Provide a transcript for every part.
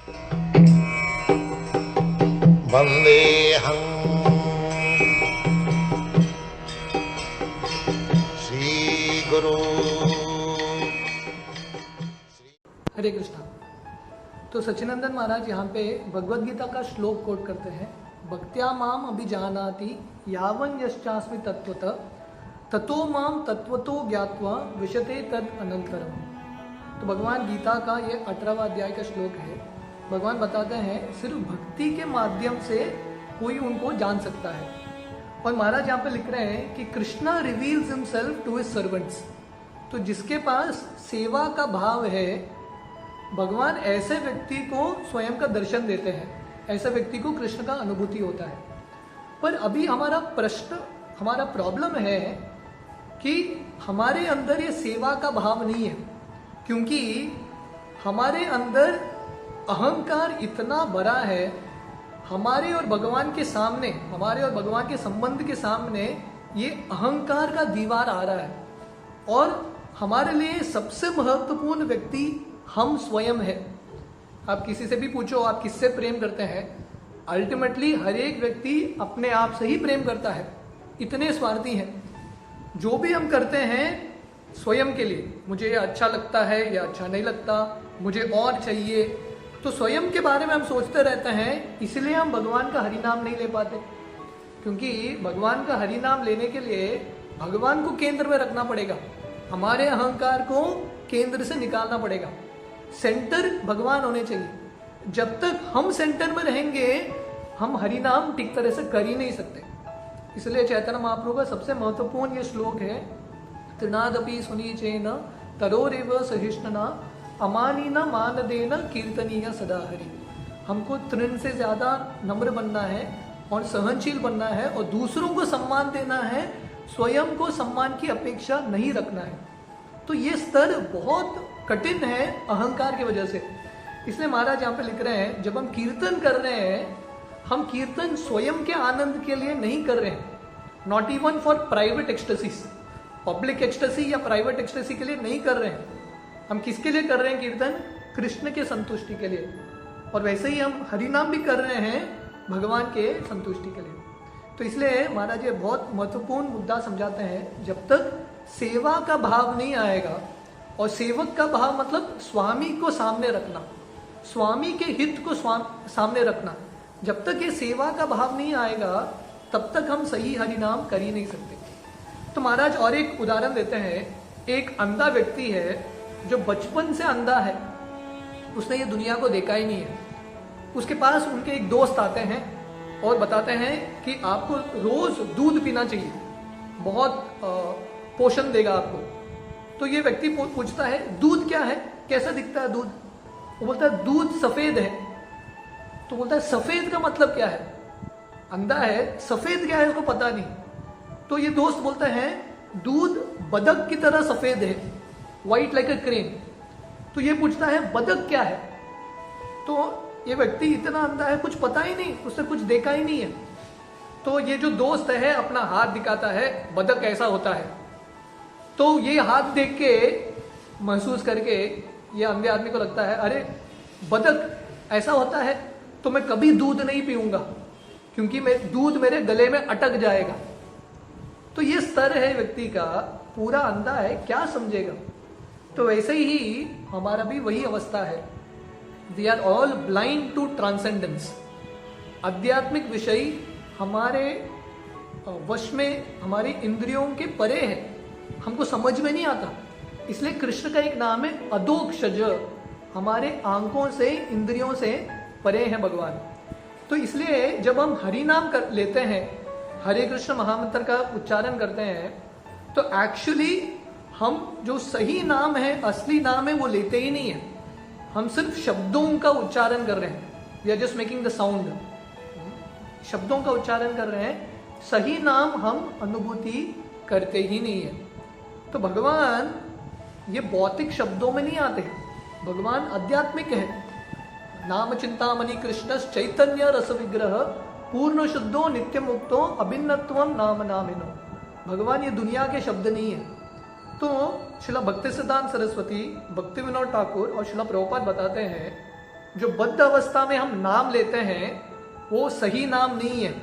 वंदेहं श्री गुरु। हरे कृष्णा। तो सच्चिदानंद महाराज यहाँ पे भगवद गीता का श्लोक कोट करते हैं, भक्त्या माम अभिजानाति यावन् यश्चास्मि तत्त्वतः ततो माम तत्वतो ज्ञात्वा विशते तद अनंतरम। तो भगवान गीता का ये 18वां अध्याय का श्लोक है। भगवान बताते हैं सिर्फ भक्ति के माध्यम से कोई उनको जान सकता है। और महाराज यहाँ पे लिख रहे हैं कि Krishna reveals himself to his servants. तो जिसके पास सेवा का भाव है, भगवान ऐसे व्यक्ति को स्वयं का दर्शन देते हैं, ऐसे व्यक्ति को कृष्ण का अनुभूति होता है। पर अभी हमारा प्रश्न, हमारा प्रॉब्लम है कि हमारे अंदर ये सेवा का भाव नहीं है, क्योंकि हमारे अंदर अहंकार इतना बड़ा है। हमारे और भगवान के सामने, हमारे और भगवान के संबंध के सामने ये अहंकार का दीवार आ रहा है। और हमारे लिए सबसे महत्वपूर्ण व्यक्ति हम स्वयं है। आप किसी से भी पूछो आप किससे प्रेम करते हैं, अल्टीमेटली हर एक व्यक्ति अपने आप से ही प्रेम करता है। इतने स्वार्थी हैं। जो भी हम करते हैं स्वयं के लिए, मुझे ये अच्छा लगता है या अच्छा नहीं लगता, मुझे और चाहिए, तो स्वयं के बारे में हम सोचते रहते हैं। इसलिए हम भगवान का हरि नाम नहीं ले पाते, क्योंकि भगवान का हरि नाम लेने के लिए भगवान को केंद्र में रखना पड़ेगा, हमारे अहंकार को केंद्र से निकालना पड़ेगा। सेंटर भगवान होने चाहिए। जब तक हम सेंटर में रहेंगे हम हरि नाम ठीक तरह से कर ही नहीं सकते। इसलिए चैतन्य महाप्रभु का सबसे महत्वपूर्ण ये श्लोक है, तृणादपि सुनीचेन तरोरेव सहिष्णुना अमानीना मानदेन कीर्तनीय सदा हरि। हमको तृण से ज्यादा नम्र बनना है और सहनशील बनना है और दूसरों को सम्मान देना है, स्वयं को सम्मान की अपेक्षा नहीं रखना है। तो ये स्तर बहुत कठिन है अहंकार की वजह से। इसलिए महाराज यहाँ पे लिख रहे हैं, जब हम कीर्तन कर रहे हैं, हम कीर्तन स्वयं के आनंद के लिए नहीं कर रहे हैं, not even for private ecstasies, public ecstasy या प्राइवेट एक्सटेसी के लिए नहीं कर रहे हैं। हम किसके लिए कर रहे हैं कीर्तन? कृष्ण के संतुष्टि के लिए। और वैसे ही हम हरि नाम भी कर रहे हैं भगवान के संतुष्टि के लिए। तो इसलिए महाराज ये बहुत महत्वपूर्ण मुद्दा समझाते हैं, जब तक सेवा का भाव नहीं आएगा, और सेवक का भाव मतलब स्वामी को सामने रखना, स्वामी के हित को सामने रखना, जब तक ये सेवा का भाव नहीं आएगा तब तक हम सही हरि नाम कर ही नहीं सकते। तो महाराज और एक उदाहरण देते हैं। एक अंधा व्यक्ति है जो बचपन से अंधा है, उसने ये दुनिया को देखा ही नहीं है। उसके पास उनके एक दोस्त आते हैं और बताते हैं कि आपको रोज दूध पीना चाहिए, बहुत पोषण देगा आपको। तो ये व्यक्ति पूछता है दूध क्या है, कैसा दिखता है दूध? वो बोलता है दूध सफेद है। तो बोलता है सफेद का मतलब क्या है? अंधा है, सफेद क्या है उसको पता नहीं। तो ये दोस्त बोलता है दूध बदक की तरह सफेद है, व्हाइट लाइक अ क्रेन। तो ये पूछता है बदक क्या है? तो ये व्यक्ति इतना अंधा है, कुछ पता ही नहीं, उसने कुछ देखा ही नहीं है। तो ये जो दोस्त है अपना हाथ दिखाता है, बदक ऐसा होता है। तो ये हाथ देख के महसूस करके ये अंधे आदमी को लगता है अरे बदक ऐसा होता है तो मैं कभी दूध नहीं पीऊंगा, क्योंकि दूध मेरे गले में अटक जाएगा। तो ये स्तर है व्यक्ति का, पूरा अंधा है, क्या समझेगा? तो वैसे ही हमारा भी वही अवस्था है। We are all blind to transcendence. आध्यात्मिक विषय हमारे वश में, हमारी इंद्रियों के परे है, हमको समझ में नहीं आता। इसलिए कृष्ण का एक नाम है अधोक्षज, हमारे आंखों से, इंद्रियों से परे है भगवान। तो इसलिए जब हम हरि नाम कर लेते हैं, हरे कृष्ण महामंत्र का उच्चारण करते हैं, तो एक्चुअली हम जो सही नाम है, असली नाम है, वो लेते ही नहीं है। हम सिर्फ शब्दों का उच्चारण कर रहे हैं। We are just making the sound. शब्दों का उच्चारण कर रहे हैं, सही नाम हम अनुभूति करते ही नहीं है। तो भगवान ये भौतिक शब्दों में नहीं आते, भगवान आध्यात्मिक है। नाम चिंतामणि कृष्ण चैतन्य रस विग्रह पूर्ण शुद्धो नित्य मुक्तो अभिन्नत्वम नाम नामिनो। भगवान ये दुनिया के शब्द नहीं है। तो श्रील भक्ति सिद्धांत सरस्वती, भक्ति विनोद ठाकुर और श्रील प्रभुपाद बताते हैं जो बद्ध अवस्था में हम नाम लेते हैं वो सही नाम नहीं है,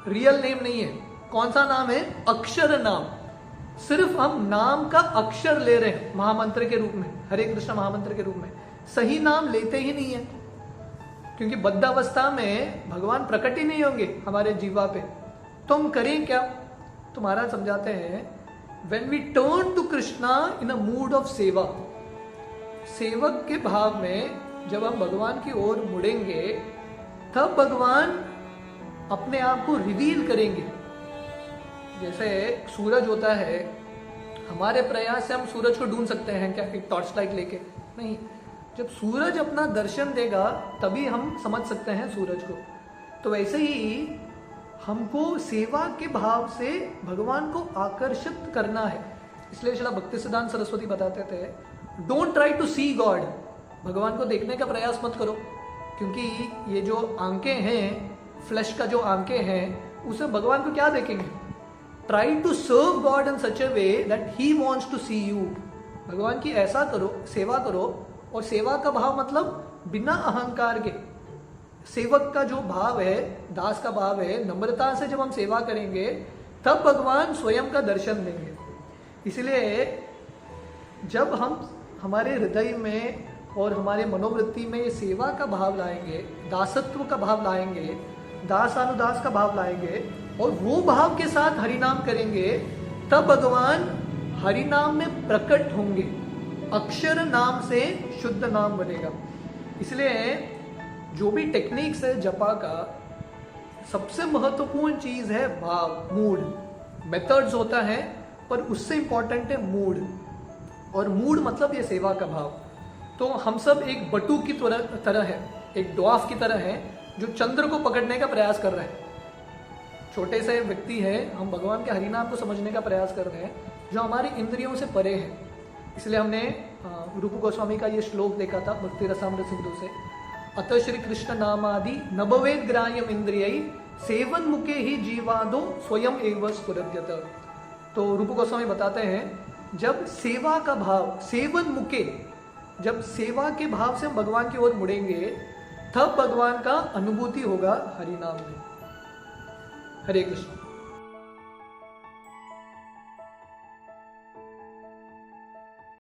रियल नेम नहीं है। कौन सा नाम है? अक्षर नाम। सिर्फ हम नाम का अक्षर ले रहे हैं महामंत्र के रूप में, हरे कृष्ण महामंत्र के रूप में। सही नाम लेते ही नहीं है, क्योंकि बद्ध अवस्था में भगवान प्रकट ही नहीं होंगे हमारे जीवा पे। तो हम करें क्या? तो महाराज समझाते हैं, when we turn to Krishna in a mood of सेवा, सेवक के भाव में जब हम भगवान की ओर मुड़ेंगे तब भगवान अपने आप को रिवील करेंगे। जैसे सूरज होता है, हमारे प्रयास से हम सूरज को ढूंढ सकते हैं क्या एक टॉर्च लाइट लेके? नहीं। जब सूरज अपना दर्शन देगा तभी हम समझ सकते हैं सूरज को। तो वैसे ही हमको सेवा के भाव से भगवान को आकर्षित करना है। इसलिए श्रील भक्तिसिद्धांत सरस्वती बताते थे, don't try to see God, भगवान को देखने का प्रयास मत करो, क्योंकि ये जो आंखें हैं, फ्लैश का जो आंखें हैं, उसे भगवान को क्या देखेंगे? Try to serve God in such a way that he wants to see you. भगवान की ऐसा करो, सेवा करो, और सेवा का भाव मतलब बिना अहंकार के। सेवक का जो भाव है, दास का भाव है, नम्रता से जब हम सेवा करेंगे तब भगवान स्वयं का दर्शन देंगे। इसलिए जब हम हमारे हृदय में और हमारे मनोवृत्ति में ये सेवा का भाव लाएंगे, दासत्व का भाव लाएंगे, दास अनुदास का भाव लाएंगे और वो भाव के साथ हरिनाम करेंगे, तब भगवान हरिनाम में प्रकट होंगे। अक्षर नाम से शुद्ध नाम बनेगा। इसलिए जो भी टेक्निक्स है जपा का, सबसे महत्वपूर्ण चीज है भाव, मूड। मेथड्स होता है पर उससे इंपॉर्टेंट है मूड, और मूड मतलब ये सेवा का भाव। तो हम सब एक बटू की तरह है, एक ड्वार्फ की तरह है जो चंद्र को पकड़ने का प्रयास कर रहे हैं। छोटे से व्यक्ति है, हम भगवान के हरिनाम को समझने का प्रयास कर रहे हैं जो हमारी इंद्रियों से परे है। इसलिए हमने रूप गोस्वामी का ये श्लोक देखा था भक्ति रसामृत सिंधु से, अतः श्री कृष्ण नामादि नभवेद ग्राह्यम इंद्रिय सेवन मुखे ही जीवादो स्वयं एव स्फुरद्यत। तो रूप गोस्वामी बताते हैं, जब सेवा का भाव, सेवन मुखे, जब सेवा के भाव से हम भगवान की ओर मुड़ेंगे तब भगवान का अनुभूति होगा हरिनाम में। हरे कृष्ण।